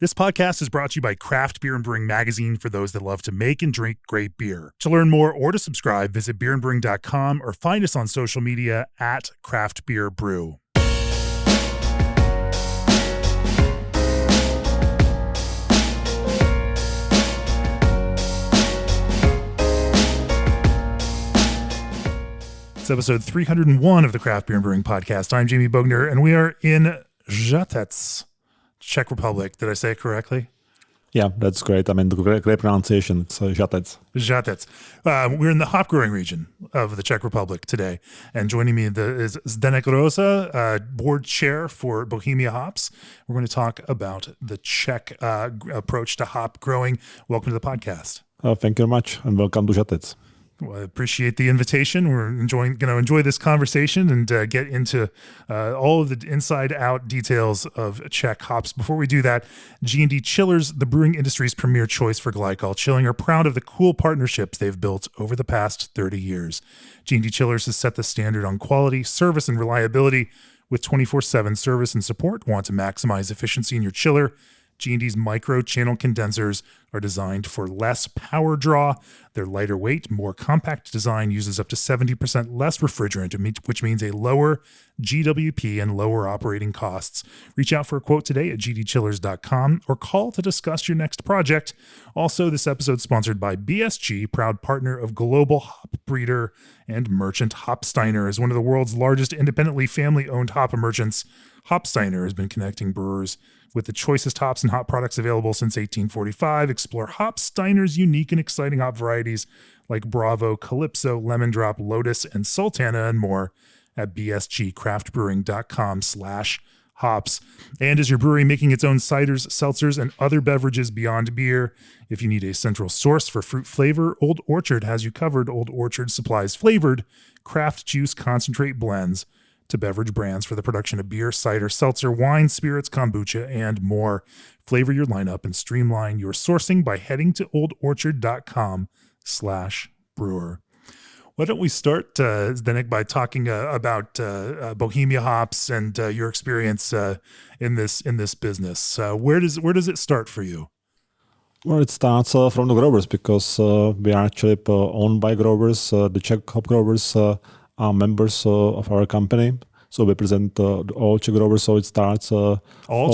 This podcast is brought to you by Craft Beer and Brewing Magazine for those that love to make and drink great beer. To learn more or to subscribe, visit beerandbrewing.com or find us on social media at Craft Beer Brew. It's episode 301 of the Craft Beer and Brewing Podcast. I'm Jamie Bogner, and we are in Žatec, Czech Republic. Did I say it correctly? Yeah, that's great. I mean, the great pronunciation. It's Žatec. Žatec. We're in the hop growing region of the Czech Republic today. And joining me is Zdeněk Rosa, board chair for Bohemia Hops. We're going to talk about the Czech approach to hop growing. Welcome to the podcast. Thank you very much, and welcome to Žatec. Well, I appreciate the invitation. We're going to enjoy this conversation and get into all of the inside-out details of Czech hops. Before we do that, G&D Chillers, the brewing industry's premier choice for glycol chilling, are proud of the cool partnerships they've built over the past 30 years. G&D Chillers has set the standard on quality, service, and reliability with 24/7 service and support. Want to maximize efficiency in your chiller? G&D's micro-channel condensers are designed for less power draw. Their lighter weight, more compact design uses up to 70% less refrigerant, which means a lower GWP and lower operating costs. Reach out for a quote today at gdchillers.com or call to discuss your next project. Also, this episode is sponsored by BSG, proud partner of global hop breeder and merchant Hopsteiner. As one of the world's largest independently family-owned hop merchants, Hopsteiner has been connecting brewers with the choicest hops and hop products available since 1845. Explore Hopsteiner's unique and exciting hop varieties like Bravo, Calypso, Lemon Drop, Lotus, and Sultana, and more at bsgcraftbrewing.com/hops. And as your brewery making its own ciders, seltzers, and other beverages beyond beer, if you need a central source for fruit flavor, Old Orchard has you covered. Old Orchard supplies flavored craft juice concentrate blends to beverage brands for the production of beer, cider, seltzer, wine, spirits, kombucha, and more. Flavor your lineup and streamline your sourcing by heading to oldorchard.com/brewer. Why don't we start, Zdeněk, by talking about Bohemia hops and your experience in this business. Where does it start for you? Well, it starts from the growers because we are actually owned by growers. The Czech hop growers are members of our company. So we represent all Czech growers. So it starts all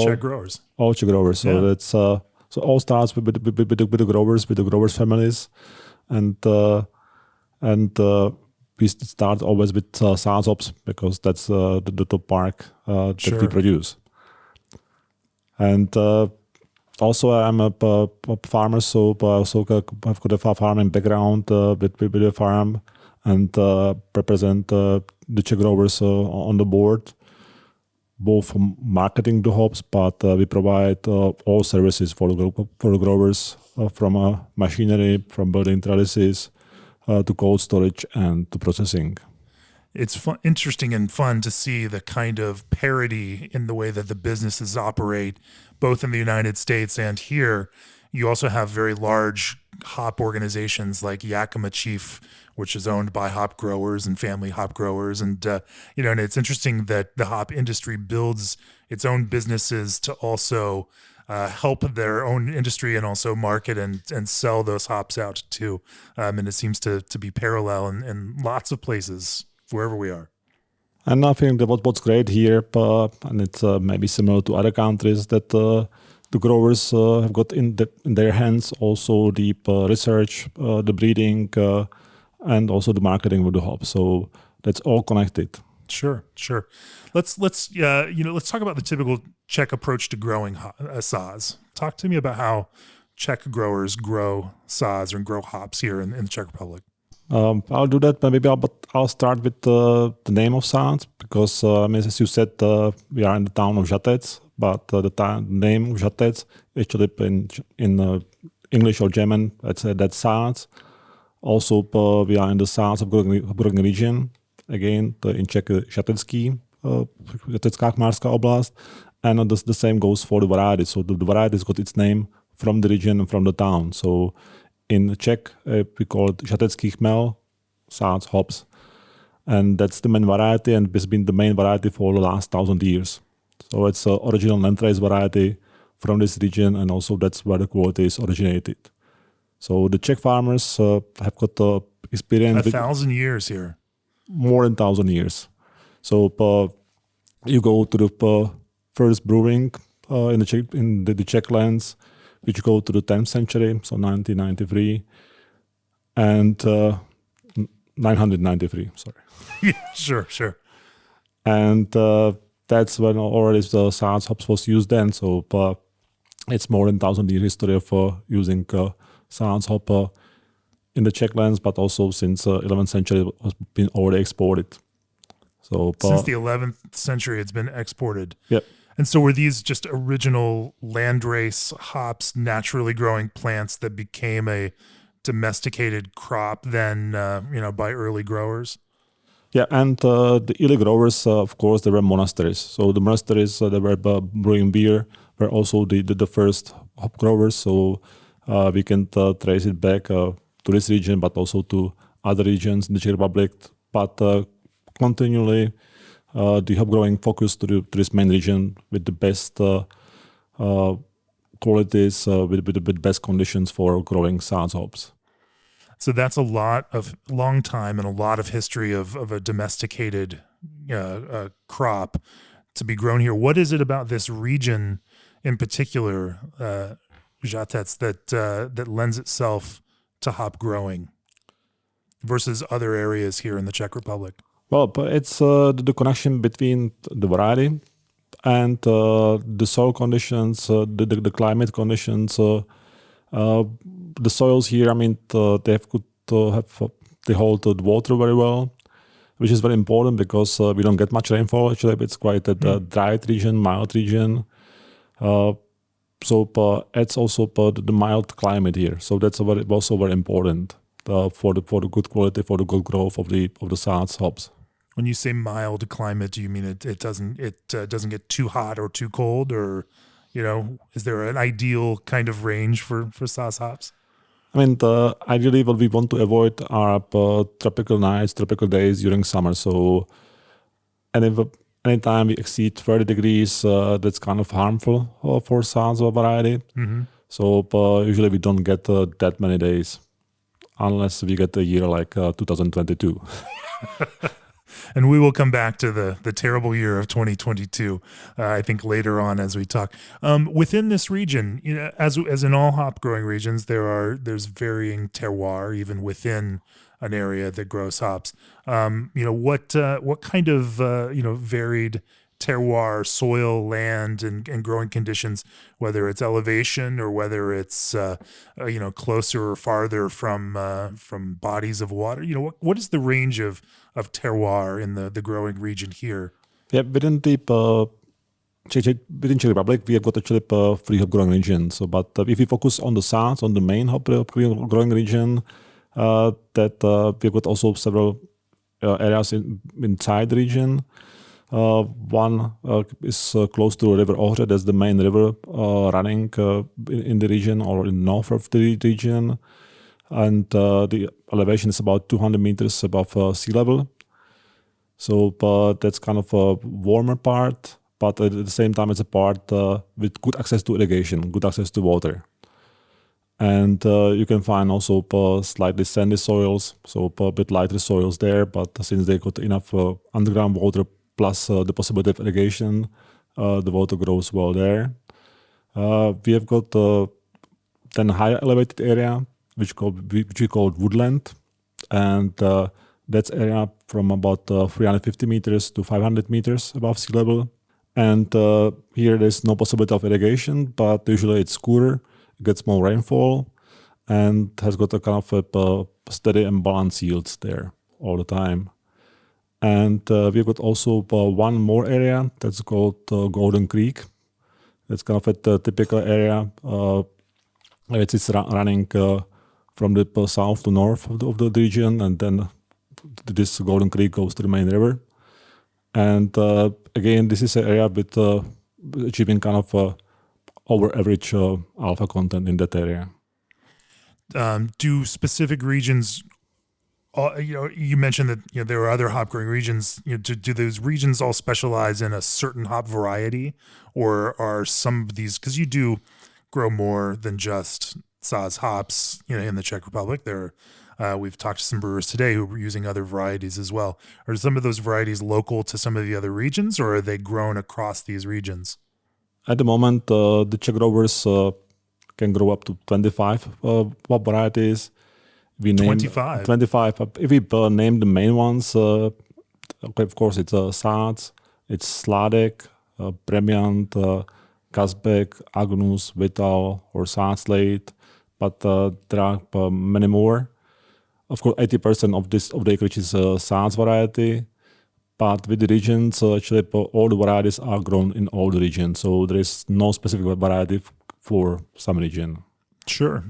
Czech growers. All Czech growers. So yeah. it's so all starts with the growers families, and we start always with Saaz hops because that's the top mark that we produce. And also I'm a farmer, so I also I've got a farming background with a farm, and represent the Czech growers on the board, both marketing the hops, but we provide all services for the growers, from machinery, from building trellises, to cold storage and to processing. It's interesting and fun to see the kind of parity in the way that the businesses operate, both in the United States and here. You also have very large hop organizations like Yakima Chief, which is owned by hop growers and family hop growers. And, and it's interesting that the hop industry builds its own businesses to also help their own industry and also market and sell those hops out too. And it seems to be parallel in lots of places, wherever we are. And I think that what's great here, and it's maybe similar to other countries, that the growers have got in their hands also the research, the breeding, and also the marketing with the hop. So that's all connected. Sure. Let's talk about the typical Czech approach to growing Saaz. Talk to me about how Czech growers grow Saaz or grow hops here in the Czech Republic. I'll do that. Maybe I'll start with the name of Saaz because, as you said, we are in the town of Žatec, but the name of Žatec actually in English or German, that's Saaz. Also, we are in the Saaz of Growing region, again in Czech Žatecký, Žatecká chmárská oblast, and the same goes for the varieties. So the varieties got its name from the region and from the town. So in Czech, we call it Žatecký chmel, Saaz hops. And that's the main variety, and it's been the main variety for the last 1,000 years. So it's an original land race variety from this region, and also that's where the quality is originated. So the Czech farmers have got experience. 1,000 years here. More than 1,000 years. So you go to the first brewing in the Czech lands, which go to the 10th century, so 1993, and 993. Sorry. Yeah, sure. And that's when already the Saaz hops was used then. So it's more than 1,000 year history of using Saaz hop in the Czech lands, but also since 11th century it has been already exported. So since the 11th century, it's been exported. Yep. And so were these just original landrace hops, naturally growing plants that became a domesticated crop then, by early growers? Yeah, and the early growers, of course, there were monasteries. So the monasteries that were brewing beer were also the first hop growers. So we can trace it back to this region, but also to other regions in the Czech Republic. But continually, the hop growing focused to this main region with the best qualities, with the best conditions for growing Saaz hops. So that's a long time and a lot of history of a domesticated crop to be grown here. What is it about this region in particular, Žatec, that lends itself to hop growing versus other areas here in the Czech Republic? Well, but it's the connection between the variety and the soil conditions, the climate conditions. The soils here, they hold the water very well, which is very important because we don't get much rainfall. Actually, it's quite a dry region, mild region. So it's also the mild climate here. So that's also very important for the good quality, for the good growth of the Saaz hops. When you say mild climate, do you mean it doesn't get too hot or too cold, or is there an ideal kind of range for Saaz hops? Ideally, what we want to avoid are tropical nights, tropical days during summer. So, anytime we exceed 30 degrees, that's kind of harmful for Saaz variety. Mm-hmm. So, usually we don't get that many days, unless we get a year like 2022. And we will come back to the terrible year of 2022, I think, later on as we talk. Within this region, as in all hop growing regions, there's varying terroir even within an area that grows hops. What kind of varied terroir, soil, land, and growing conditions, whether it's elevation or whether it's closer or farther from bodies of water. What is the range of terroir in the growing region here? Yeah, within Czech Republic, we have got actually 3 hop growing regions. So, but if we focus on the Saaz, on the main hop growing region, that we've got also several areas inside the region. One is close to River Ohře. That's the main river running in the region or in north of the region. And the elevation is about 200 meters above sea level. So that's kind of a warmer part, but at the same time it's a part with good access to irrigation, good access to water. And you can find also slightly sandy soils, so a bit lighter soils there, but since they got enough underground water plus the possibility of irrigation, the water grows well there. We have got then a higher elevated area, which we call woodland, and that's area from about 350 meters to 500 meters above sea level. And here there's no possibility of irrigation, but usually it's cooler, it gets more rainfall, and has got a kind of a steady and balanced yields there all the time. And we've got also one more area that's called Golden Creek. It's kind of a typical area. It's running from the south to north of the region, and then this Golden Creek goes to the main river. And again, this is an area with achieving kind of over average alpha content in that area. Do specific regions You mentioned that there are other hop growing regions. Do those regions all specialize in a certain hop variety, or are some of these, because you do grow more than just Saaz hops, in the Czech Republic? We've talked to some brewers today who were using other varieties as well. Are some of those varieties local to some of the other regions, or are they grown across these regions? At the moment, the Czech growers can grow up to 25 hop varieties. We name 25. 25. If we name the main ones, okay, of course, it's Saaz, it's Žatec, Premiant, Kazbek, Agnus, Vital, or Saaz Late, but there are many more. Of course, 80% of the acreage is Saaz variety, but with the regions, actually, all the varieties are grown in all the regions, so there is no specific variety for some region. Sure.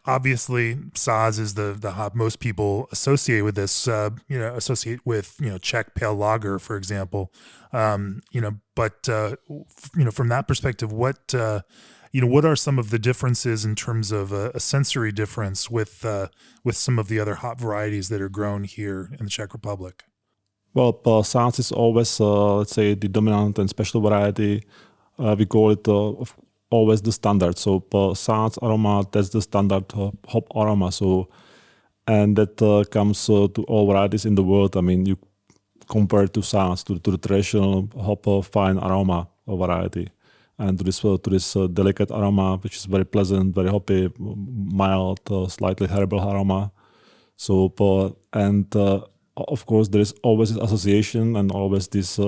Obviously, Saaz is the hop most people associate with this. Associate with Czech pale lager, for example. But from that perspective, what are some of the differences in terms of a sensory difference with some of the other hop varieties that are grown here in the Czech Republic? Well, Saaz is always, let's say, the dominant and special variety. We call it always the standard. So Saaz aroma, that's the standard hop aroma. So, and that comes to all varieties in the world. I mean, you compare to Saaz, to the traditional hop fine aroma variety, and to this delicate aroma, which is very pleasant, very hoppy, mild, slightly herbal aroma. So, of course, there is always this association and always this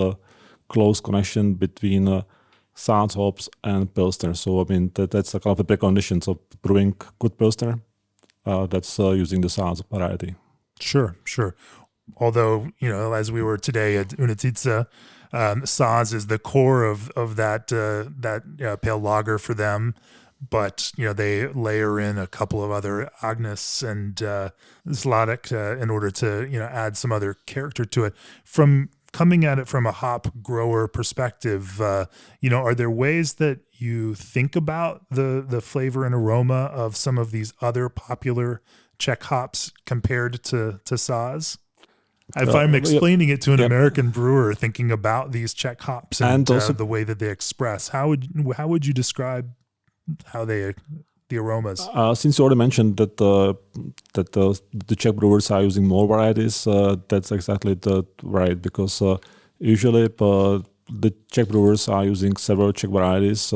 close connection between Saaz hops and Pilsner. So, I mean, that's a kind of a precondition of brewing good Pilsner. That's using the Saaz variety. Sure. Although, as we were today at Unititsa, Saaz is the core of that pale lager for them. But, they layer in a couple of other Agnus and Žatec in order to, add some other character to it. From coming at it from a hop grower perspective, are there ways that you think about the flavor and aroma of some of these other popular Czech hops compared to Saaz? If I'm explaining it to an American brewer thinking about these Czech hops and also, the way that they express, how would you describe how the aromas? Since you already mentioned that the Czech brewers are using more varieties, that's exactly right, because usually the Czech brewers are using several Czech varieties,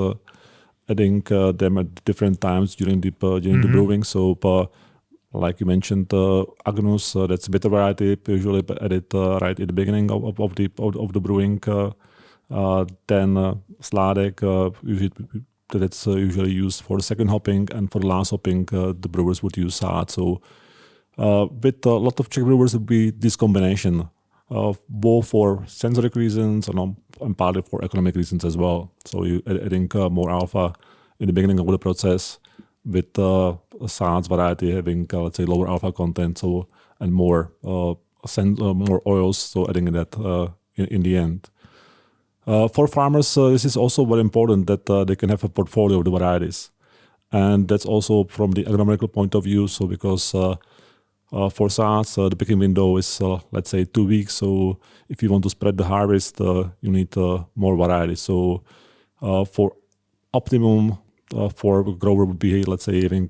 adding them at different times during the brewing. So, like you mentioned, Agnus, that's a bitter variety, usually added right at the beginning of the brewing. Then Žatec, usually that's usually used for the second hopping, and for the last hopping, the brewers would use Saaz. So, with a lot of Czech brewers, would be this combination of both for sensoric reasons and partly for economic reasons as well. So, you adding more alpha in the beginning of the process, with Saaz variety having let's say lower alpha content, so and more oils, so adding that in the end. For farmers, this is also very important that they can have a portfolio of the varieties, and that's also from the agronomical point of view. So because for Saaz, the picking window is let's say 2 weeks. So if you want to spread the harvest, you need more varieties. So for optimum for a grower would be, let's say, having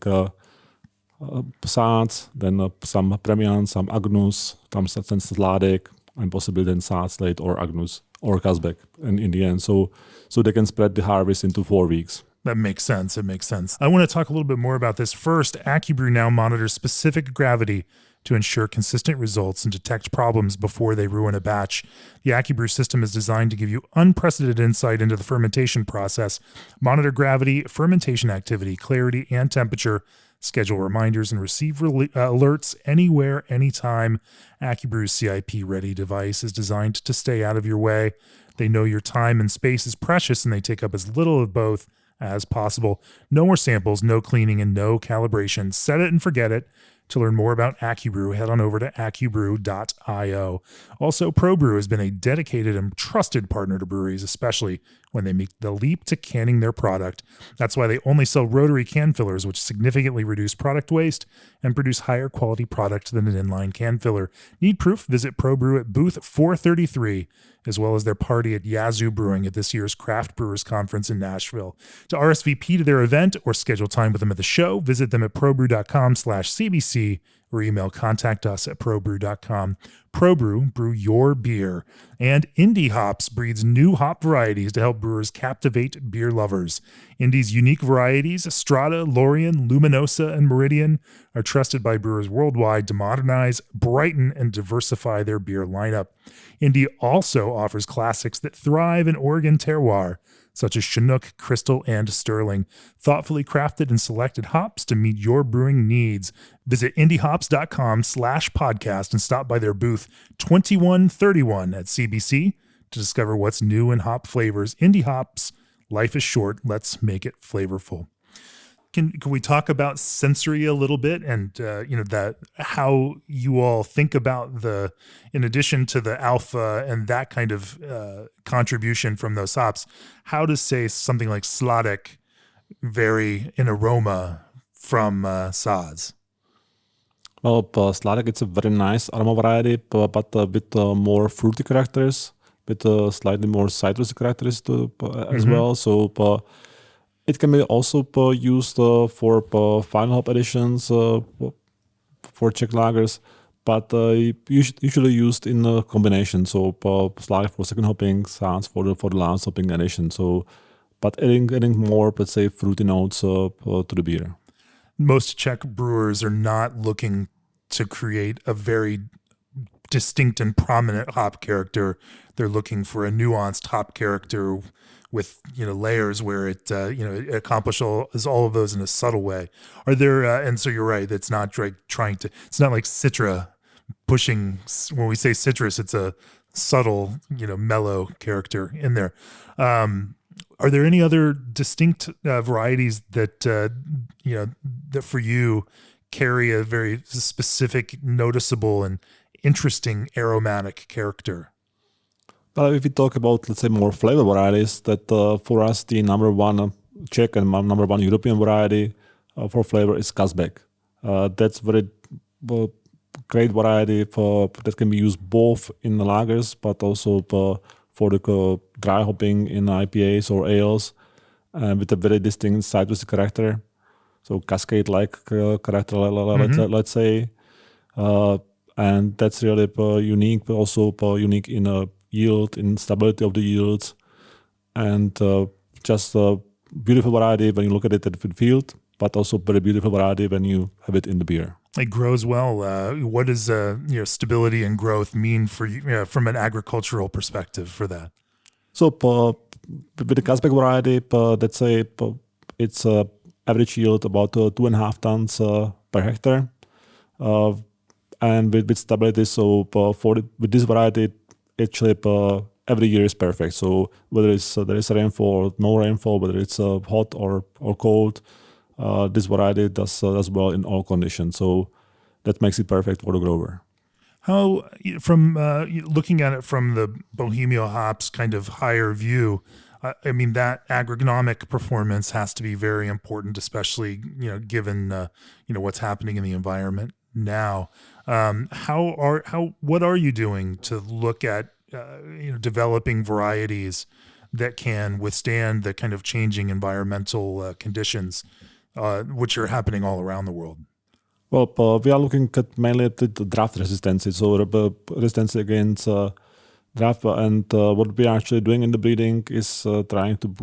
Saaz, then some Premiant, some Agnus, some Žatec, and possibly then Saaz Late or Agnus or Kazbek in the end. So they can spread the harvest into 4 weeks. That makes sense. It makes sense. I want to talk a little bit more about this. First, AccuBrew now monitors specific gravity to ensure consistent results and detect problems before they ruin a batch. The AccuBrew system is designed to give you unprecedented insight into the fermentation process, monitor gravity, fermentation activity, clarity, and temperature, schedule reminders, and receive alerts anywhere, anytime. AccuBrew's CIP-ready device is designed to stay out of your way. They know your time and space is precious, and they take up as little of both as possible. No more samples, no cleaning, and no calibration. Set it and forget it. To learn more about AccuBrew, head on over to accubrew.io. Also, ProBrew has been a dedicated and trusted partner to breweries, especially when they make the leap to canning their product. That's why they only sell rotary can fillers, which significantly reduce product waste and produce higher quality product than an inline can filler. Need proof? Visit ProBrew at booth 433, as well as their party at Yazoo Brewing at this year's Craft Brewers Conference in Nashville. To RSVP to their event or schedule time with them at the show, visit them at probrew.com/CBC or email contact us at probrew.com. ProBrew, brew your beer. And Indie Hops breeds new hop varieties to help brewers captivate beer lovers. Indie's unique varieties, Strata, Lorien, Luminosa, and Meridian, are trusted by brewers worldwide to modernize, brighten, and diversify their beer lineup. Indie also offers classics that thrive in Oregon terroir, such as Chinook, Crystal, and Sterling, thoughtfully crafted and selected hops to meet your brewing needs. Visit indiehops.com/podcast and stop by their booth 2131 at CBC to discover what's new in hop flavors. Indie Hops, life is short. Let's make it flavorful. Can we talk about sensory a little bit, and that how you all think about the, in addition to the alpha and that kind of contribution from those hops, how does, say, something like Slavic vary in aroma from Saaz? Well, Slavic, it's a very nice aroma variety, but a bit more fruity characters, with slightly more citrusy characters as well. So it can be also used for final hop additions for Czech lagers, but usually used in a combination. So Slavic for second hopping, Saaz for the last hopping addition. So, but adding more, let's say, fruity notes to the beer. Most Czech brewers are not looking to create a very distinct and prominent hop character. They're looking for a nuanced hop character with layers where it it accomplishes all of those in a subtle way. Are there and so you're right, it's not like it's not like Citra pushing. When we say citrus, it's a subtle mellow character in there. Are there any other distinct varieties that that for you carry a very specific, noticeable, and interesting aromatic character? If we talk about, let's say, more flavor varieties, that for us the number one Czech and number one European variety for flavor is Kazbek. That's very great variety that can be used both in the lagers, but also for the dry hopping in IPAs or ales, with a very distinct citrusy character. So cascade-like character, let's say. And that's really unique, but also unique in yield, in stability of the yields, and just a beautiful variety when you look at it at the field, but also very beautiful variety when you have it in the beer. It grows well. What does stability and growth mean for you from an agricultural perspective for that? So with the Kazbek variety, let's say it's average yield about 2.5 tons per hectare, and with stability. So with this variety, actually every year is perfect. So whether it's there is rainfall or no rainfall, whether it's hot or cold, this variety does well in all conditions. So that makes it perfect for the grower. How, from looking at it from the Bohemia hops kind of higher view, I mean, that agronomic performance has to be very important, especially given what's happening in the environment now. What are you doing to look at developing varieties that can withstand the kind of changing environmental conditions which are happening all around the world? Well, we are looking mainly at the drought resistance, so resistance against drought. And what we are actually doing in the breeding is trying to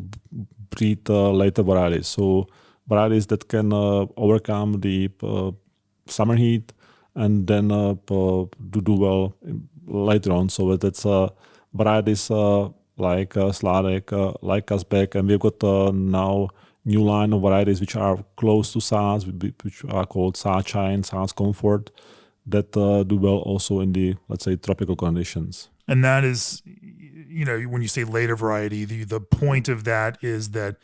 breed later varieties. So varieties that can overcome the summer heat and then do well later on. So that's varieties like Slavic, like Kazbek, and we've got now new line of varieties which are close to Saaz, which are called Saaz Shine, Saaz Comfort, that do well also in the, let's say, tropical conditions. And that is, when you say later variety, the point of that is that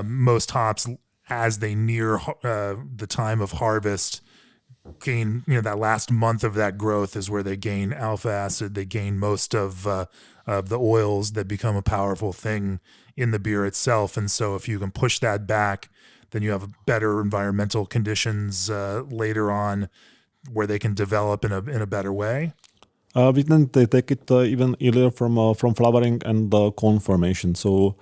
most hops, as they near the time of harvest, gain, that last month of that growth is where they gain alpha acid. They gain most of the oils that become a powerful thing in the beer itself. And so if you can push that back, then you have better environmental conditions later on where they can develop in a better way. We then take it even earlier from flowering and cone formation. So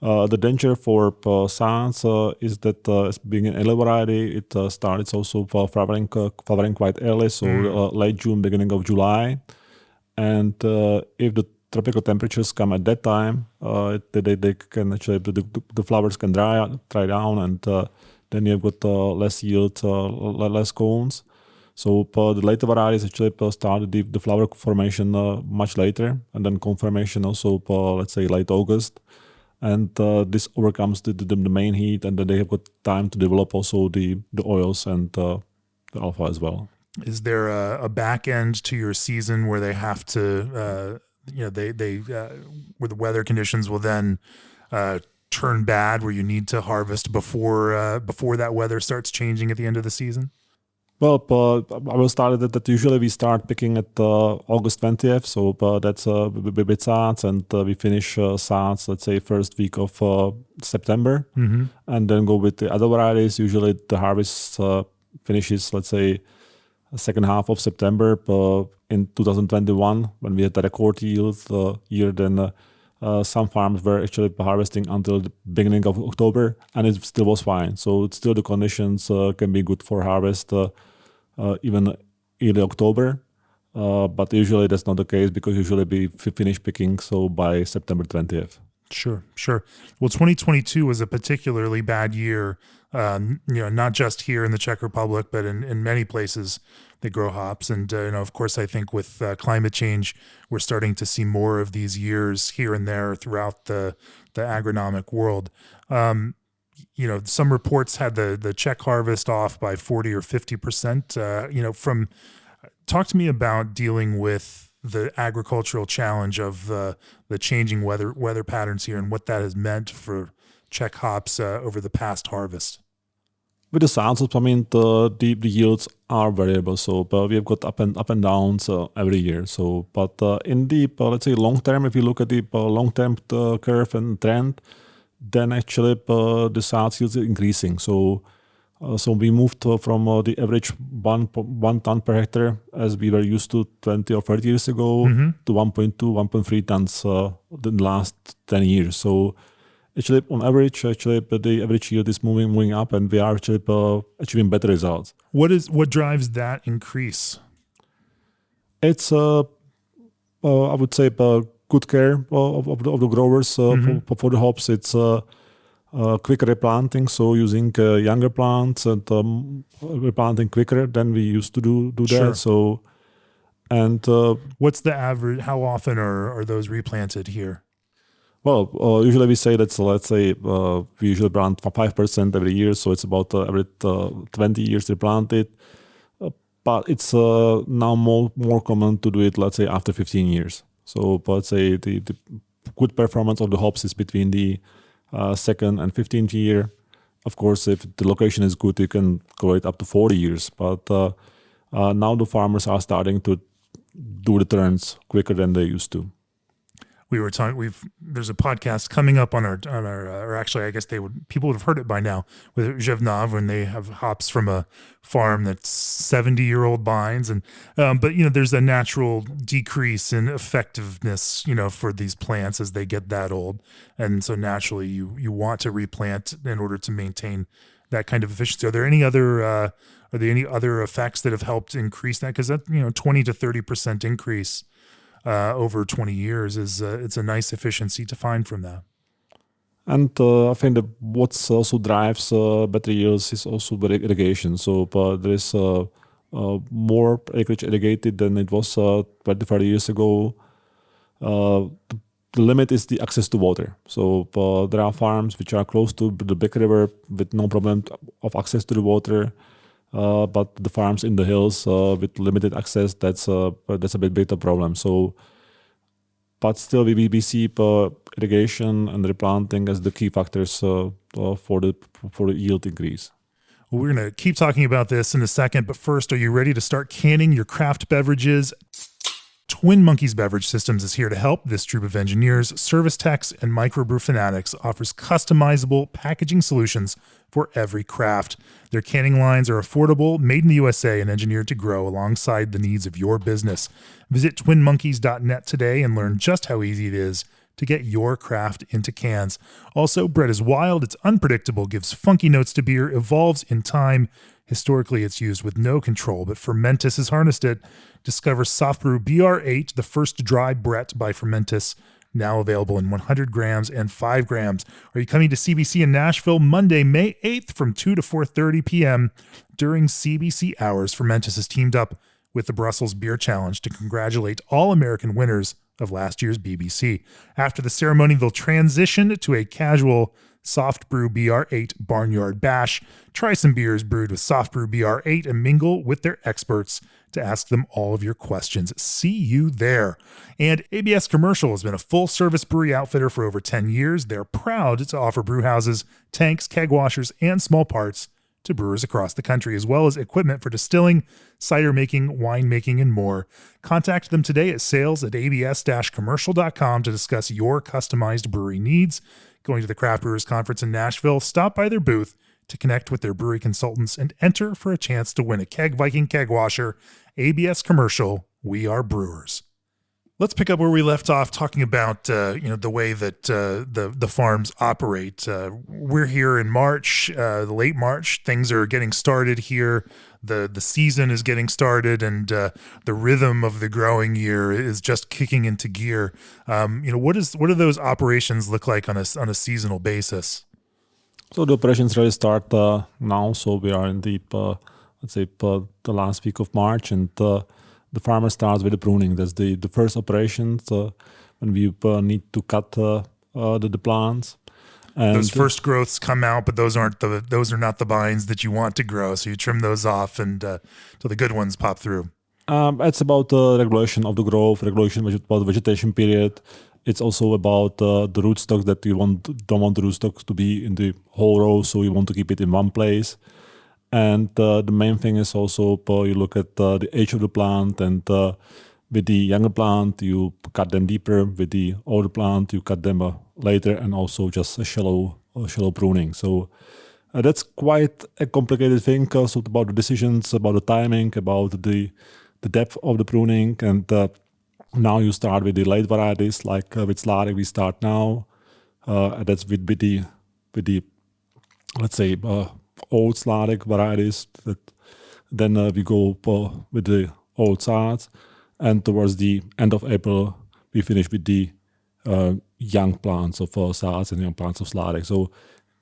the danger for Saaz is that being an ale variety, it starts also for flowering quite early, so late June, beginning of July. And if the tropical temperatures come at that time, they can actually the flowers can dry down, and then you've got less yield, less cones. So the later varieties actually started the flower formation much later, and then cone formation also let's say late August. And this overcomes the main heat, and then they have got time to develop also the oils and the alpha as well. Is there a back end to your season where they have to, where the weather conditions will then turn bad, where you need to harvest before that weather starts changing at the end of the season? Well, I will start that usually we start picking at August 20th, so that's with Saaz, and we finish Saaz, let's say, first week of September, and then go with the other varieties. Usually the harvest finishes, let's say, second half of September. In 2021, when we had the record yield year, then some farms were actually harvesting until the beginning of October, and it still was fine. So it's still the conditions can be good for harvest even early October, but usually that's not the case because usually we finish picking so by September 20th. Sure. Well, 2022 was a particularly bad year, not just here in the Czech Republic, but in many places that grow hops. And, of course, I think with climate change, we're starting to see more of these years here and there throughout the agronomic world. Some reports had the Czech harvest off by 40 or 50%. Talk to me about dealing with the agricultural challenge of the changing weather patterns here and what that has meant for Czech hops over the past harvest. With the Saaz, I mean, the yields are variable, so we have got up and downs every year. So, but in the let's say long term, if you look at the long term curve and trend, then actually the Saaz yields are increasing. So we moved from the average one ton per hectare, as we were used to 20 or 30 years ago, to 1.2, 1.3 tons the last 10 years. So actually, on average, the average yield is moving up, and we are actually achieving better results. What drives that increase? It's I would say good care of the growers for the hops. It's quicker replanting, so using younger plants and replanting quicker than we used to do that. Sure. So, and what's the average? How often are those replanted here? Well, usually we say that, let's say, we usually plant 5% every year, so it's about every 20 years replanted. But it's now more common to do it, let's say, after 15 years. So, let's say the good performance of the hops is between the second and 15th year. Of course, if the location is good, you can go it up to 40 years. But now the farmers are starting to do the turns quicker than they used to. We were talking. There's a podcast coming up on our or actually, I guess people would have heard it by now with Ževnav, when they have hops from a farm that's 70-year-old vines, and but there's a natural decrease in effectiveness for these plants as they get that old, and so naturally you want to replant in order to maintain that kind of efficiency. Are there any other effects that have helped increase that? Because that 20 to 30% increase over 20 years is it's a nice efficiency to find from that. And I think that what also drives better yields is also the irrigation. So there is more acreage irrigated than it was 25 years ago. The limit is the access to water. So there are farms which are close to the big river with no problem of access to the water. But the farms in the hills with limited access, that's a bit of a problem. So, but still, we see irrigation and replanting as the key factors for the yield increase. Well, we're going to keep talking about this in a second, but first, are you ready to start canning your craft beverages? Twin Monkeys Beverage Systems is here to help. This troop of engineers, service techs, and microbrew fanatics offers customizable packaging solutions for every craft. Their canning lines are affordable, made in the USA, and engineered to grow alongside the needs of your business. Visit twinmonkeys.net today and learn just how easy it is to get your craft into cans. Also, bread is wild, it's unpredictable, gives funky notes to beer, evolves in time. Historically, it's used with no control, but Fermentis has harnessed it. Discover Soft Brew BR8, the first dry Brett by Fermentis, now available in 100 grams and 5 grams. Are you coming to CBC in Nashville Monday, May 8th from 2 to 4:30 p.m. during CBC hours? Fermentis has teamed up with the Brussels Beer Challenge to congratulate all American winners of last year's BBC. After the ceremony, they'll transition to a casual Soft Brew BR8 Barnyard Bash. Try some beers brewed with Soft Brew BR8 and mingle with their experts to ask them all of your questions. See you there. And ABS Commercial has been a full-service brewery outfitter for over 10 years. They're proud to offer brew houses, tanks, keg washers, and small parts to brewers across the country, as well as equipment for distilling, cider making, wine making, and more. Contact them today at sales@abs-commercial.com to discuss your customized brewery needs. Going to the Craft Brewers Conference in Nashville, stop by their booth to connect with their brewery consultants and enter for a chance to win a Keg Viking keg washer. ABS Commercial, we are brewers. Let's pick up where we left off, talking about the way that the farms operate. We're here in March, late March. Things are getting started here. The season is getting started, and the rhythm of the growing year is just kicking into gear. What do those operations look like on a seasonal basis? So the operations really start now. So we are in the the last week of March, and the farmer starts with the pruning. That's the first operations when we need to cut the plants. And those first growths come out, but those are not the vines that you want to grow. So you trim those off, and so the good ones pop through. It's about the regulation of the growth, regulation about the vegetation period. It's also about the rootstocks that you don't want the rootstocks to be in the whole row, so you want to keep it in one place. And the main thing is also you look at the age of the plant, and with the younger plant you cut them deeper. With the older plant you cut them later, and also just a shallow pruning. So that's quite a complicated thing. Also about the decisions, about the timing, about the depth of the pruning. And now you start with the late varieties, like with Sladek we start now. And that's with the let's say old Sladek varieties. Then we go with the old Saaz, and towards the end of April we finish with the young plants of Saaz and young plants of Sladek. So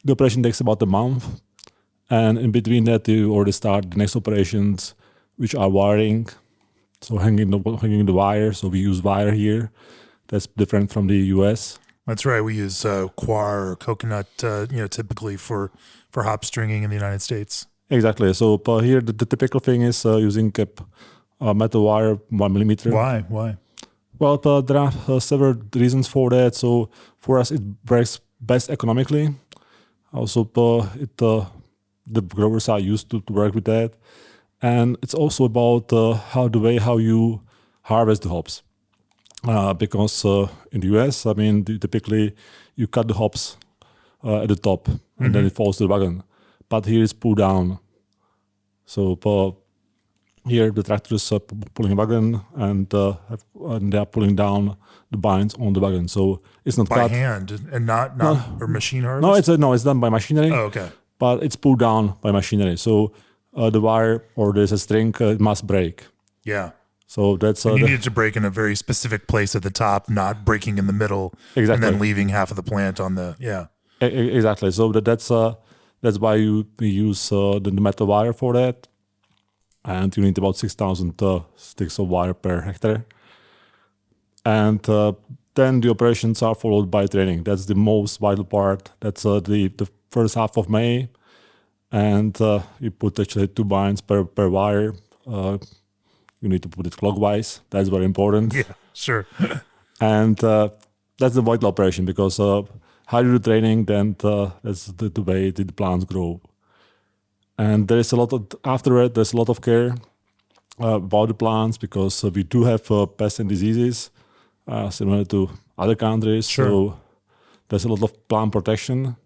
the operation takes about a month, and in between that you already start the next operations, which are wiring. So hanging the wire. So we use wire here. That's different from the US. That's right. We use coir or coconut, typically for hop stringing in the United States. Exactly. So here the typical thing is using metal wire 1 millimeter. Why? Well, there are several reasons for that. So for us, it works best economically. Also, the growers are used to work with that, and it's also about how you harvest the hops. Because in the US, typically you cut the hops at the top, and then it falls to the wagon. But here it's pulled down. So here the tractors are pulling a wagon, and they are pulling down the vines on the wagon. So it's not by cut hand and not or machine harvest. No, it's done by machinery. Oh, okay. But it's pulled down by machinery. So the wire or there's a string, it must break. Yeah. So that's you need it to break in a very specific place at the top, not breaking in the middle, exactly, and then leaving half of the plant on the Exactly. So that's why we use the metal wire for that, and you need about 6,000 sticks of wire per hectare. And then the operations are followed by training. That's the most vital part. That's the first half of May, and you put actually 2 vines per wire. You need to put it clockwise. That's very important. Yeah, sure. And that's the vital operation, because how you do training, then that's the way the plants grow. And there's a lot of there's a lot of care about the plants because we do have pests and diseases similar to other countries. Sure. So there's a lot of plant protection.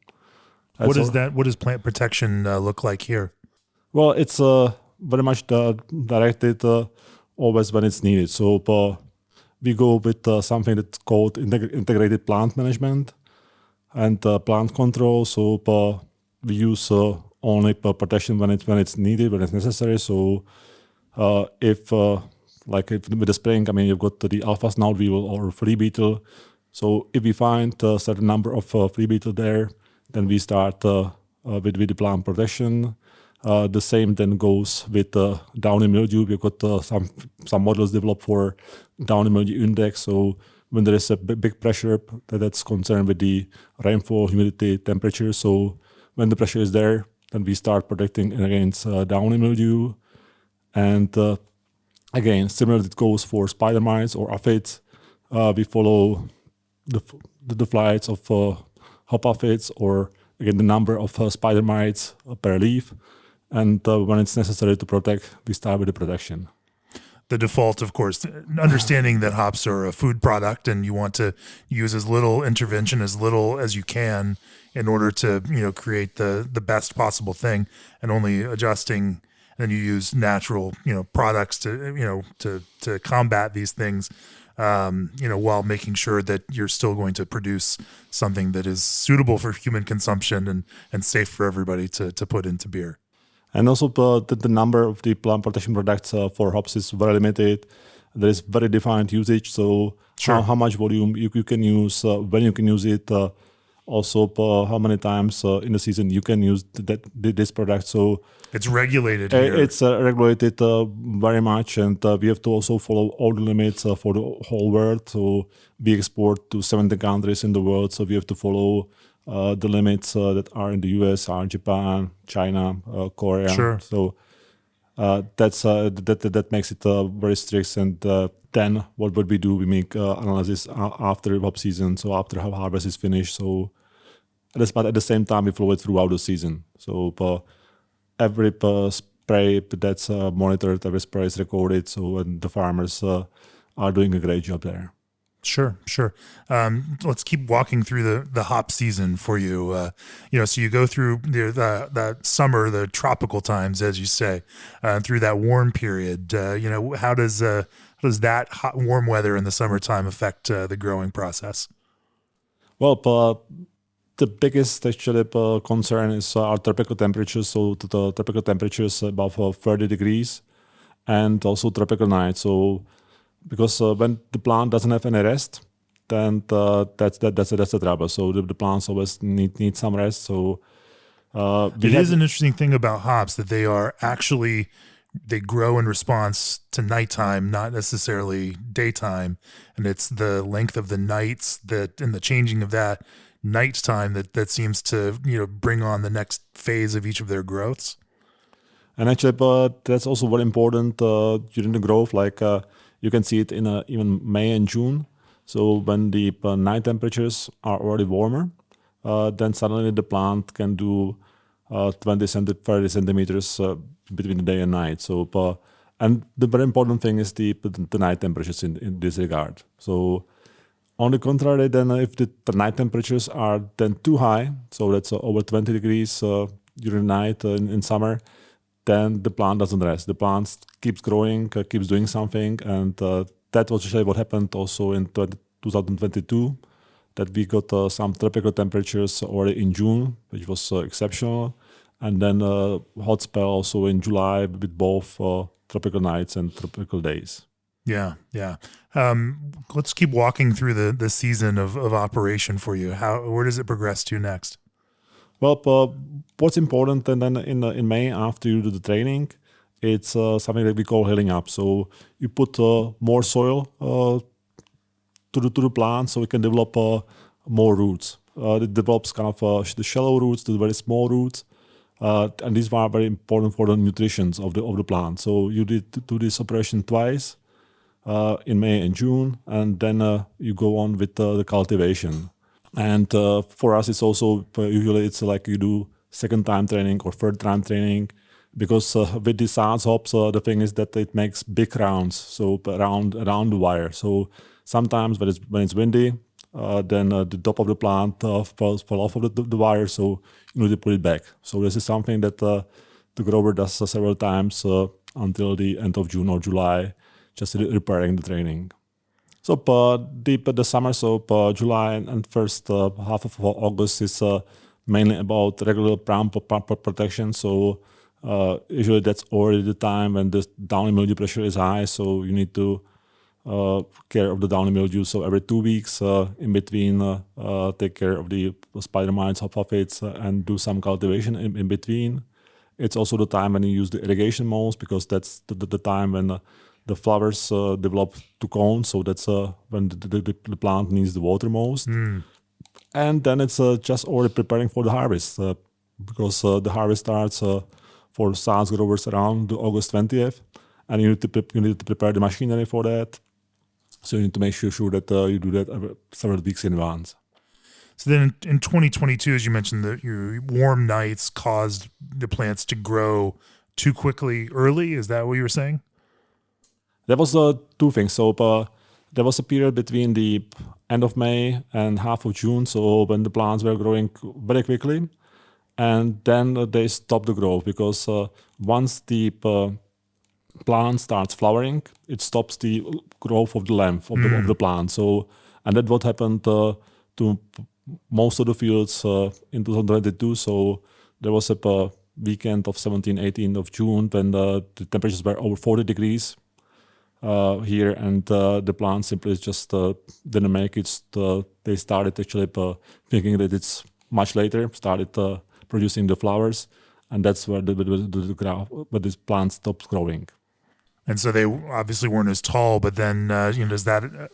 What does plant protection look like here? Well, it's very much directed always when it's needed. So we go with something that's called integrated plant management and plant control. So we use only protection when it's needed, when it's necessary. So if with the spraying, I mean, you've got the alpha snout weevil or flea beetle. So if we find a certain number of flea beetle there, then we start with the plant protection. The same then goes with downy mildew. We've got some models developed for downy mildew index. So when there is a big pressure, that's concerned with the rainfall, humidity, temperature. So when the pressure is there, then we start protecting against downy mildew. And again, similar it goes for spider mites or aphids. We follow the flights of hop aphids or again the number of spider mites per leaf. And when it's necessary to protect, we start with the protection. The default, of course, understanding that hops are a food product and you want to use as little intervention, as little as you can in order to, create the best possible thing, and only adjusting, and you use natural, products to combat these things, while making sure that you're still going to produce something that is suitable for human consumption and safe for everybody to put into beer. And also the number of the plant protection products for hops is very limited. There is very defined usage. So sure. how much volume you can use, when you can use it, also how many times in the season you can use this product. So it's regulated here. It's regulated very much, and we have to also follow all the limits for the whole world. So we export to 70 countries in the world, so we have to follow the limits that are in the US, are Japan, China, Korea. Sure. So that makes it very strict. And then what we do, we make analysis after hop season, so after harvest is finished. So but at the same time, we follow it throughout the season. So every spray that's monitored, every spray is recorded. So and the farmers are doing a great job there. Sure. Let's keep walking through the hop season for you. So you go through the summer, the tropical times, as you say, through that warm period. How does that hot, warm weather in the summertime affect the growing process? Well, the biggest actually concern is our tropical temperatures. So the tropical temperatures above 30 degrees, and also tropical nights. So because when the plant doesn't have any rest, then that's the trouble. So the plants always need some rest. So it is an interesting thing about hops that they grow in response to nighttime, not necessarily daytime, and it's the length of the nights and the changing of that nighttime that seems to bring on the next phase of each of their growths. And actually, but that's also very important during the growth. Like you can see it in even May and June. So when the night temperatures are already warmer, then suddenly the plant can do 20 to 30 centimeters between the day and night. So and the very important thing is the night temperatures in this regard. So on the contrary, then if the night temperatures are then too high, so that's over 20 degrees during the night in summer, then the plant doesn't rest. The plant keeps growing, keeps doing something, and that was actually what happened also in 2022, that we got some tropical temperatures already in June, which was exceptional, and then hot spell also in July with both tropical nights and tropical days. Yeah. Let's keep walking through the season of operation for you. Where does it progress to next? Well, what's important, and then in May after you do the training, it's something that we call hilling up. So you put more soil to the plant, so it can develop more roots. It develops kind of the shallow roots, the very small roots, and these are very important for the nutrition of the plant. So you do this operation twice in May and June, and then you go on with the cultivation. And for us, it's also usually it's like you do second time training or third time training. Because with the Saaz hops, the thing is that it makes big rounds, so around the wire. So sometimes when it's windy, then the top of the plant falls off of the wire, so you need to put it back. So this is something that the grower does several times until the end of June or July, just repairing the training. So the summer, so July and first half of August is mainly about regular plant protection. So usually that's already the time when the downy mildew pressure is high, so you need to care of the downy mildew. So every 2 weeks in between, take care of the spider mites, hop aphids, and do some cultivation in between. It's also the time when you use the irrigation most, because that's the time when the flowers develop to cones. So that's when the plant needs the water most. And then it's just already preparing for the harvest, because the harvest starts for Saaz growers around August 20th, and you need to prepare the machinery for that. So you need to make sure that you do that several weeks in advance. So then in 2022, as you mentioned, your warm nights caused the plants to grow too quickly early. Is that what you were saying? There was two things. So there was a period between the end of May and half of June, so when the plants were growing very quickly. And then they stop the growth, because once the plant starts flowering, it stops the growth of the length of the plant. So, and that's what happened to most of the fields in 2022. So there was a weekend of 17, 18 of June when the temperatures were over 40 degrees here, and the plant simply just didn't make it. They started actually thinking that it's much later, started producing the flowers, and that's where this plant stops growing. And so they obviously weren't as tall, but then does that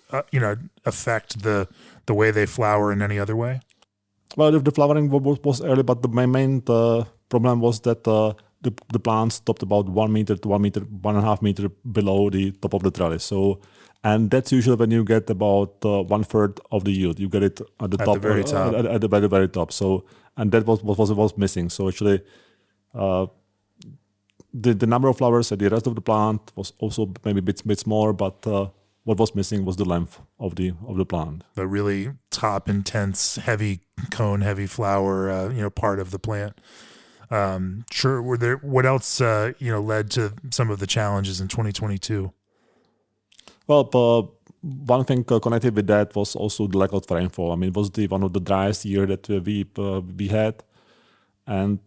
affect the way they flower in any other way? Well, if the flowering was early, but the main problem was that the plant stopped about 1 meter to 1.5 meter below the top of the trellis. So, and that's usually when you get about 1/3 of the yield. You get it at the top, the very top. At the very top. So, and that was missing. So actually, the number of flowers at the rest of the plant was also maybe a bit more, but what was missing was the length of the plant. The really top, intense, heavy cone, heavy flower, part of the plant. Sure. What else, led to some of the challenges in 2022? Well, one thing connected with that was also the lack of rainfall. I mean, it was one of the driest year that we had. And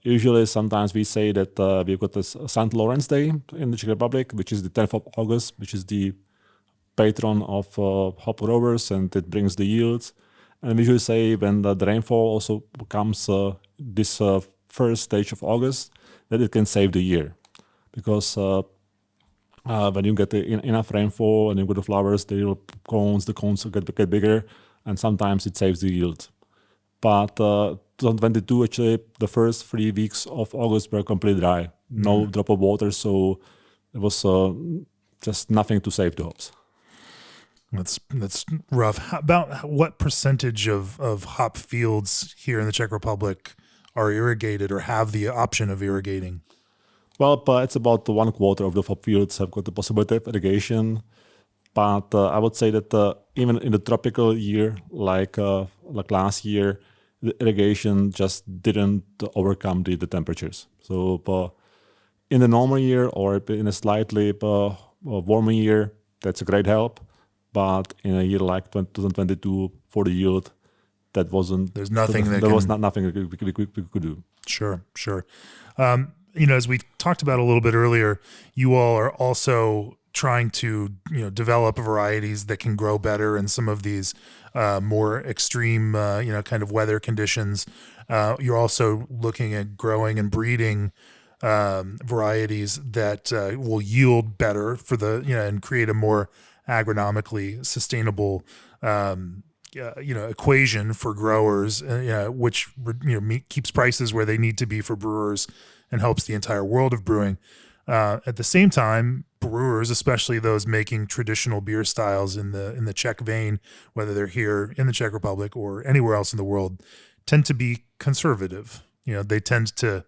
usually sometimes we say that we've got this St. Lawrence Day in the Czech Republic, which is the 10th of August, which is the patron of hop growers, and it brings the yields. And we usually say when the rainfall also comes this first stage of August, that it can save the year. Because when you get enough rainfall and you get the flowers, the cones get bigger, and sometimes it saves the yield. But 2022, actually, the first 3 weeks of August were completely dry. No drop of water, so it was just nothing to save the hops. That's rough. How about what percentage of hop fields here in the Czech Republic are irrigated or have the option of irrigating? Well, it's about 1/4 of the hop fields have got the possibility of irrigation. But I would say that even in the tropical year, like last year, the irrigation just didn't overcome the temperatures. So in the normal year or in a slightly warmer year, that's a great help. But in a year like 2022, for the yield, that wasn't. There's nothing there was nothing we could do. Sure. As we talked about a little bit earlier, you all are also trying to develop varieties that can grow better in some of these more extreme kind of weather conditions. You're also looking at growing and breeding varieties that will yield better for and create a more agronomically sustainable equation for growers, which keeps prices where they need to be for brewers and helps the entire world of brewing. At the same time, brewers, especially those making traditional beer styles in the Czech vein, whether they're here in the Czech Republic or anywhere else in the world, tend to be conservative. They tend to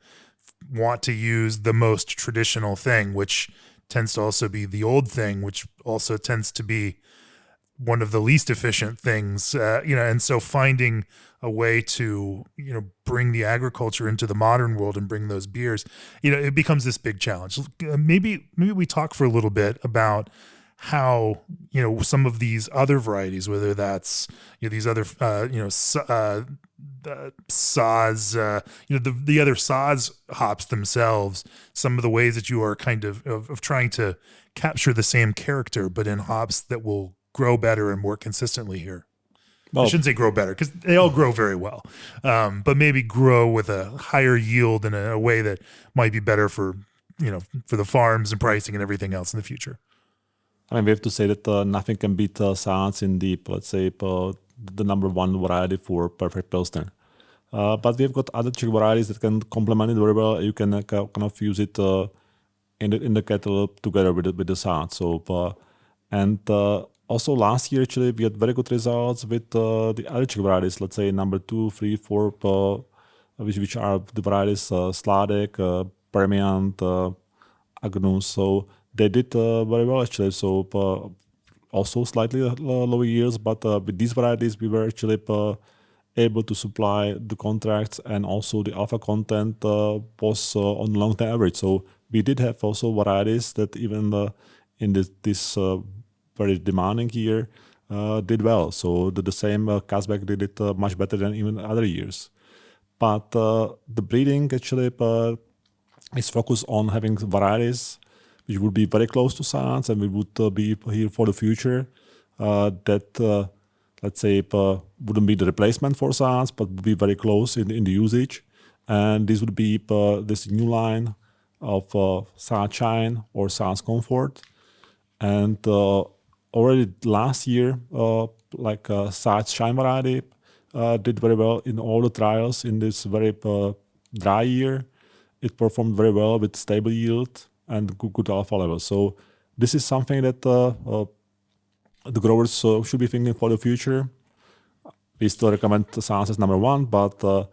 want to use the most traditional thing, which tends to also be the old thing, which also tends to be one of the least efficient things, and so finding a way to, bring the agriculture into the modern world and bring those beers, it becomes this big challenge. Maybe we talk for a little bit about how, some of these other varieties, whether that's, these other, the Saaz, the other Saaz hops themselves, some of the ways that you are kind of trying to capture the same character, but in hops that will grow better and more consistently here. Well, I shouldn't say grow better because they all grow very well, but maybe grow with a higher yield in a way that might be better for the farms and pricing and everything else in the future. I mean, we have to say that nothing can beat Saaz in the, let's say, the number one variety for perfect Pilsner. But we've got other Czech varieties that can complement it very well. You can kind of use it in the kettle together with the Saaz. So also last year, actually, we had very good results with the other Czech varieties. Let's say number 2, 3, 4, which are the varieties Sládek, Bohemian, agronomy. So they did very well actually. So also slightly lower yields, but with these varieties, we were actually able to supply the contracts, and also the alpha content was on long-term average. So we did have also varieties that even in this very demanding year did well. So the same Kazbek did it much better than even other years. But the breeding actually is focused on having varieties which would be very close to Saaz, and we would be here for the future. That let's say wouldn't be the replacement for Saaz, but would be very close in the usage. And this would be this new line of Saaz Shine or Saaz Comfort. And already last year, Saaz Shine variety did very well in all the trials in this very dry year. It performed very well with stable yield and good alpha level. So this is something that the growers should be thinking for the future. We still recommend Saaz as number 1, but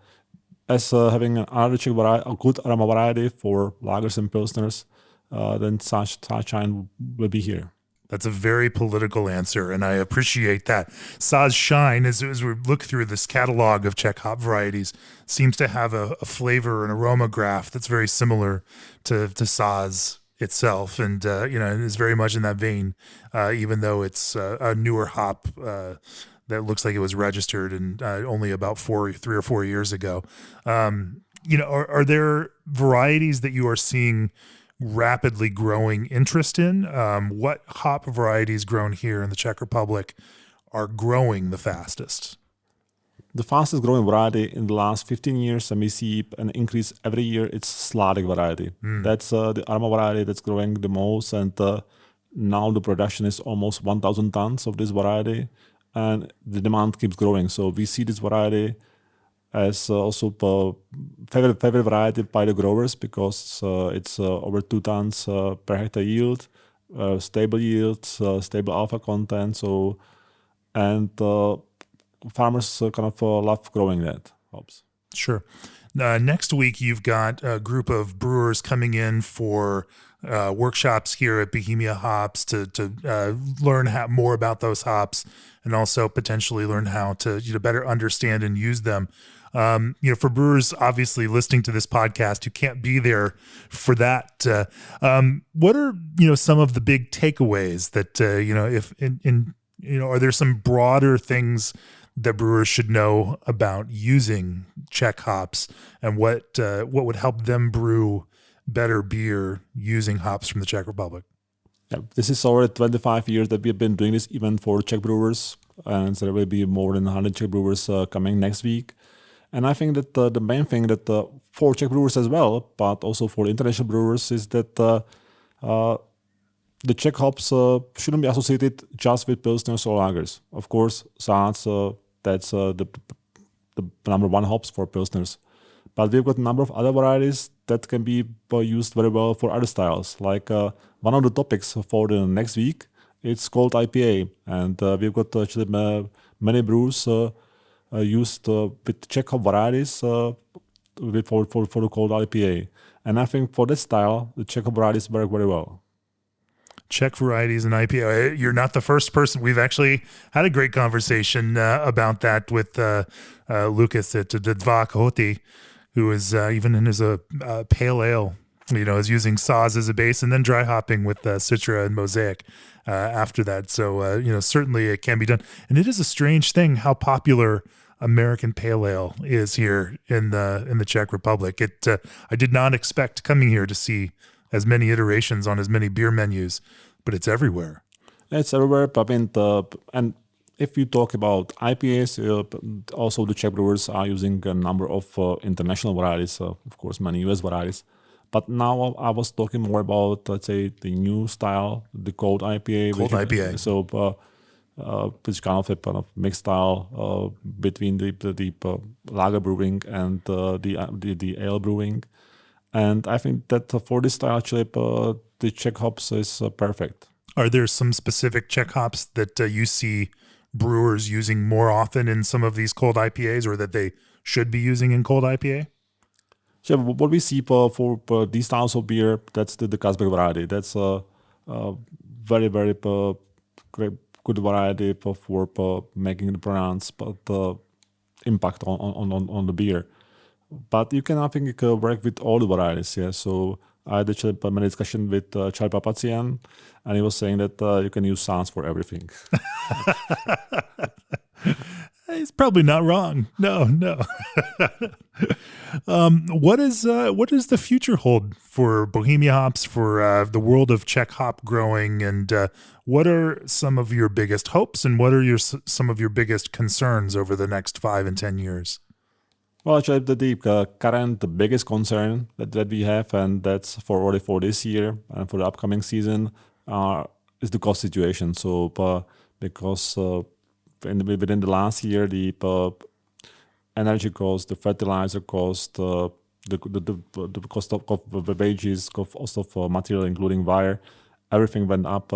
as having another Czech variety, a good aroma variety for lagers and pilsners, then Saaz Shine will be here. That's a very political answer, and I appreciate that. Saaz Shine, as we look through this catalog of Czech hop varieties, seems to have a flavor and aroma graph that's very similar to Saaz itself, and is very much in that vein, even though it's a newer hop that looks like it was registered and only about 3 or 4 years ago. Are there varieties that you are seeing rapidly growing interest in? What hop varieties grown here in the Czech Republic are growing the fastest? The fastest growing variety in the last 15 years, and we see an increase every year, it's Sládek variety. That's the aroma variety that's growing the most, and now the production is almost 1,000 tons of this variety, and the demand keeps growing. So we see this variety as also favorite variety by the growers because it's over 2 tons per hectare yield, stable yields, stable alpha content. So, and farmers kind of love growing that hops. Sure. Next week, you've got a group of brewers coming in for workshops here at Bohemia Hops to learn more about those hops, and also potentially learn how to better understand and use them. For brewers, obviously listening to this podcast, who can't be there for that, what are some of the big takeaways that are there some broader things that brewers should know about using Czech hops, and what would help them brew better beer using hops from the Czech Republic? Yeah, this is already 25 years that we've been doing this even for Czech brewers, and so there will be more than 100 Czech brewers coming next week. And I think that the main thing that for Czech brewers as well, but also for international brewers, is that the Czech hops shouldn't be associated just with pilsners or lagers. Of course, Saaz, that's the number 1 hops for pilsners. But we've got a number of other varieties that can be used very well for other styles. Like one of the topics for the next week, it's called IPA. And we've got actually many brews used with Czech hop varieties for the cold IPA. And I think for this style, the Czech varieties work very well. Czech varieties and IPA. You're not the first person. We've actually had a great conversation about that with Lucas at the Dva Kohoti, who is even in his pale ale, is using Saaz as a base and then dry hopping with Citra and Mosaic after that. So, certainly it can be done. And it is a strange thing how popular American pale ale is here in the Czech Republic. I did not expect coming here to see as many iterations on as many beer menus, but it's everywhere. It's everywhere. I mean, and if you talk about IPAs, also the Czech brewers are using a number of international varieties, of course, many US varieties. But now I was talking more about, let's say, the new style, the cold IPA. IPA. So, which kind of mixed style between the lager brewing and the ale brewing. And I think that for this style, actually, the Czech hops is perfect. Are there some specific Czech hops that you see brewers using more often in some of these cold IPAs, or that they should be using in cold IPA? Yeah, what we see for these styles of beer, that's the Kazbek variety. That's a very, very great, good variety for making the pronounced impact on the beer. But you can, I think, work with all the varieties. Yeah. So I had a discussion with Charlie Papazian, and he was saying that you can use Saaz for everything. He's probably not wrong. No. What does the future hold for Bohemia hops, for the world of Czech hop growing, and what are some of your biggest hopes, and what are some of your biggest concerns over the next 5 and 10 years? Well, actually, the biggest concern that we have, and that's already for this year and for the upcoming season, is the cost situation. So, because within the last year, the energy cost, the fertilizer cost, the cost of the wages, cost of material, including wire, everything went up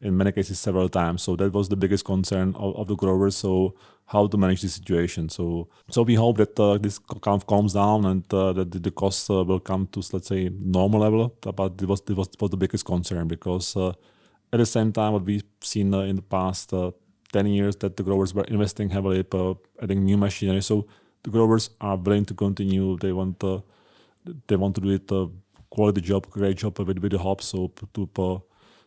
in many cases several times. So that was the biggest concern of the growers. So how to manage the situation. So we hope that this kind of calms down and that the costs will come to, let's say, normal level. But it was the biggest concern, because at the same time, what we've seen in the past 10 years, that the growers were investing heavily, adding new machinery. So the growers are willing to continue. They want to do it quality job, great job with the hops. So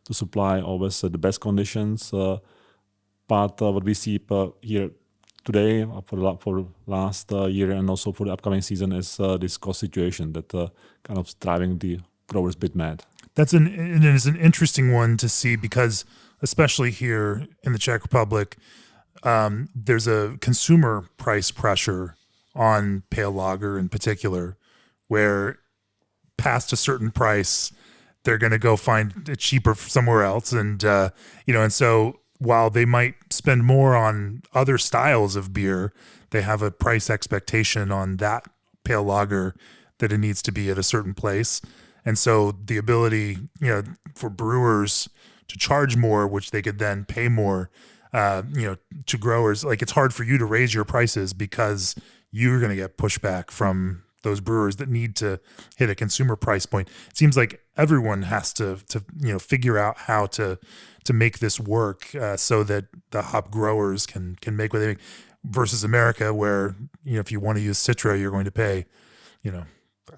to supply always the best conditions. But what we see here today for last year and also for the upcoming season is this cost situation that kind of driving the growers a bit mad. It is an interesting one to see, because especially here in the Czech Republic, there's a consumer price pressure on pale lager in particular, where past a certain price, they're going to go find it cheaper somewhere else. And, and so while they might spend more on other styles of beer, they have a price expectation on that pale lager that it needs to be at a certain place. And so the ability, for brewers to charge more, which they could then pay more, to growers, like it's hard for you to raise your prices because you're going to get pushback from those brewers that need to hit a consumer price point. It seems like everyone has to figure out how to make this work so that the hop growers can make what they make, versus America, where if you want to use Citra, you're going to pay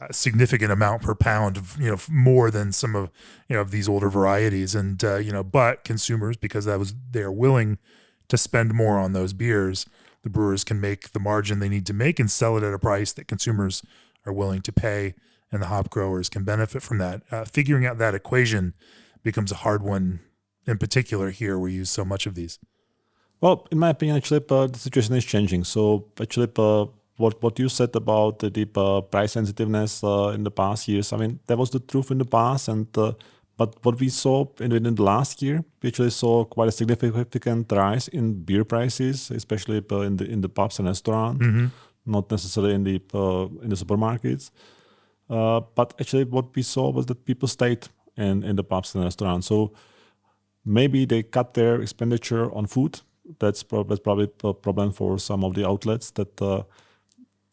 a significant amount per pound of more than some of these older varieties, and but consumers, because they are willing to spend more on those beers, the brewers can make the margin they need to make and sell it at a price that consumers are willing to pay, and the hop growers can benefit from that. Figuring out that equation becomes a hard one, in particular here where we use so much of these. Well, in my opinion, actually, the situation is changing. So actually, what you said about the price sensitiveness in the past years, I mean, that was the truth in the past, and but what we saw in the last year, we actually saw quite a significant rise in beer prices, especially in the pubs and restaurants, not necessarily in the supermarkets. But actually, what we saw was that people stayed in the pubs and restaurants. So maybe they cut their expenditure on food. That's probably a problem for some of the outlets, that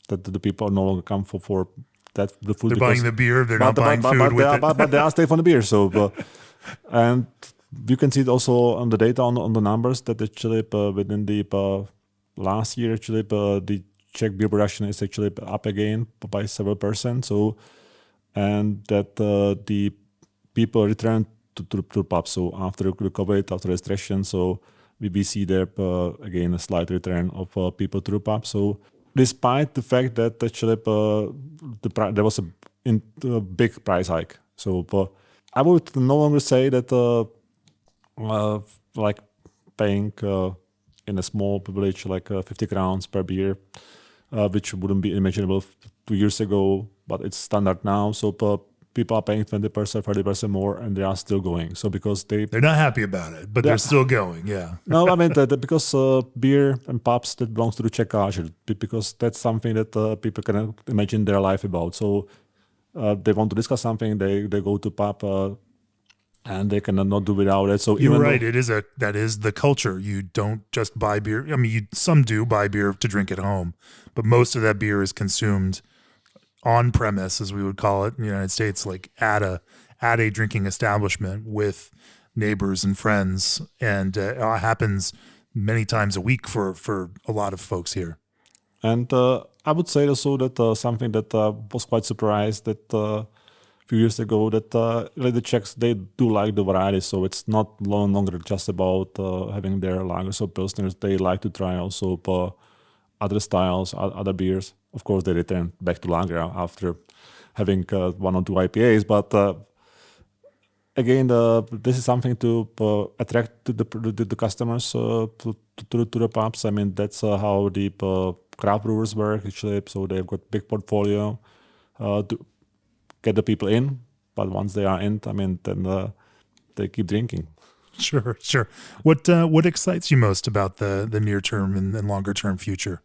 that the people no longer come for that the food. They're buying the beer. They're not buying food with it. But they are staying for the beer. So, and you can see it also on the data on the numbers that actually within the last year actually the Czech beer production is actually up again by several percent. So, and that the people return to the pub. So after the COVID, after restrictions, so we see there again a slight return of people to the pub. So despite the fact that actually there was a big price hike, so I would no longer say that like paying in a small village like 50 crowns per beer, which wouldn't be imaginable 2 years ago, but it's standard now. So people are paying 20%, 30% more, and they are still going. So because they're not happy about it, but they're still going. Yeah. No, I mean because beer and pubs that belongs to the Czech culture, because that's something that people can imagine their life about. So they want to discuss something, they go to pub, and they cannot not do without it. So you're right. That is the culture. You don't just buy beer. I mean, some do buy beer to drink at home, but most of that beer is consumed on premise, as we would call it in the United States, like at a drinking establishment with neighbors and friends, and it happens many times a week for a lot of folks here. And I would say also that something that was quite surprised that a few years ago that the Czechs, they do like the varieties, so it's not no longer just about having their lagers or pilsners. They like to try also other styles, other beers. Of course, they return back to lager after having 1 or 2 IPAs. But again, this is something to attract the customers to the pubs. I mean, that's how the craft brewers work actually. So they've got big portfolio to get the people in. But once they are in, I mean, then they keep drinking. Sure. What excites you most about the near term and longer term future?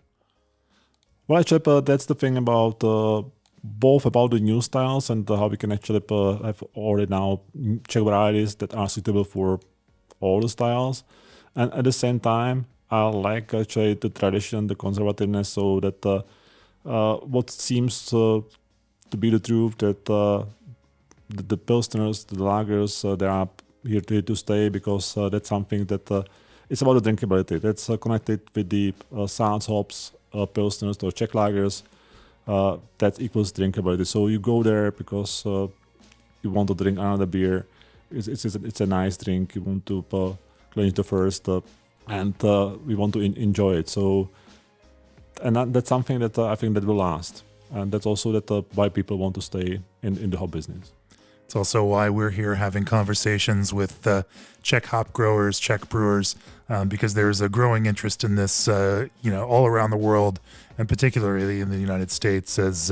Well, actually, that's the thing about both about the new styles and how we can actually have already now Czech varieties that are suitable for all the styles. And at the same time, I like actually the tradition, the conservativeness, so that what seems to be the truth that the pilsners, the lagers, they are here to stay, because that's something that it's about the drinkability. That's connected with the Saaz hops, pilsners or Czech lagers. That equals drinkability. So you go there because you want to drink another beer. It's a nice drink. You want to cleanse the first, and we want to enjoy it. So, and that's something that I think that will last, and that's also why people want to stay in the hop business. It's also why we're here having conversations with Czech hop growers, Czech brewers, because there's a growing interest in this, all around the world, and particularly in the United States, as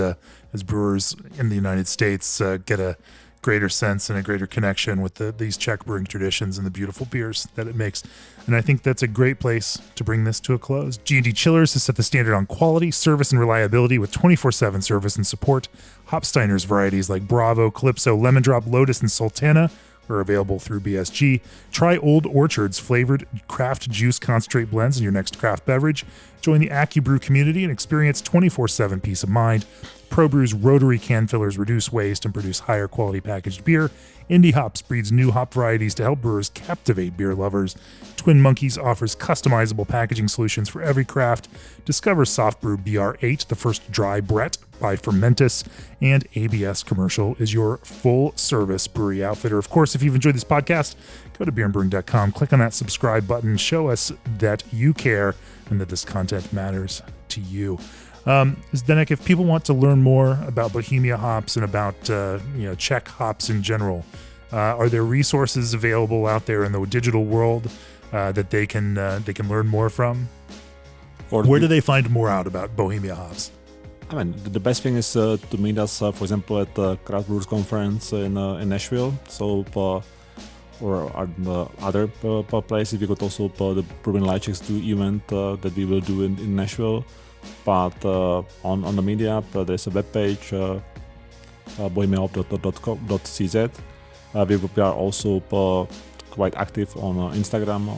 brewers in the United States get a greater sense and a greater connection with these Czech brewing traditions and the beautiful beers that it makes. And I think that's a great place to bring this to a close. G&D Chillers has set the standard on quality, service, and reliability with 24/7 service and support. Hopsteiner's varieties like Bravo, Calypso, Lemon Drop, Lotus, and Sultana are available through BSG. Try Old Orchard's flavored craft juice concentrate blends in your next craft beverage. Join the AccuBrew community and experience 24/7 peace of mind. ProBrew's rotary can fillers reduce waste and produce higher quality packaged beer. Indie Hops breeds new hop varieties to help brewers captivate beer lovers. Twin Monkeys offers customizable packaging solutions for every craft. Discover Soft Brew BR8, the first dry Brett by Fermentus, and ABS Commercial is your full-service brewery outfitter. Of course, if you've enjoyed this podcast, go to beerandbrewing.com, click on that subscribe button, show us that you care and that this content matters to you. Zdeněk, if people want to learn more about Bohemia hops and about Czech hops in general, are there resources available out there in the digital world that they can learn more from? Or where do they find more out about Bohemia hops? I mean, the best thing is to meet us, for example, at the Craft Brewers Conference in Nashville. So, or other places. We got also the Brewing Lightchecks 2 event that we will do in Nashville. But on the media, there's a webpage, bohemiahop.cz. We are also quite active on Instagram,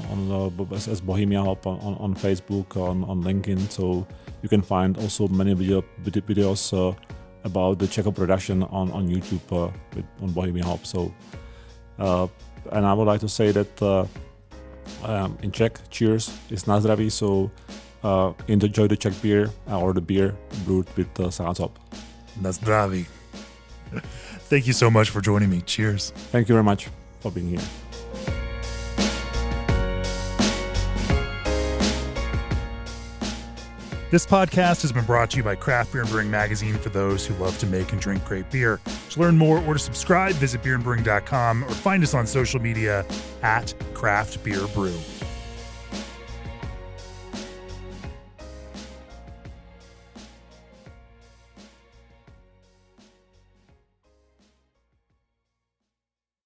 as Bohemia Hop, on Facebook, on LinkedIn. So you can find also many videos about the Czech production on YouTube on Bohemia Hop. So, and I would like to say that in Czech, cheers is na zdraví. So enjoy the Czech beer or the beer brewed with Saaz hop. Na zdraví. Thank you so much for joining me. Cheers. Thank you very much for being here. This podcast has been brought to you by Craft Beer and Brewing Magazine for those who love to make and drink great beer. To learn more or to subscribe, visit beerandbrewing.com or find us on social media at Craft Beer Brew.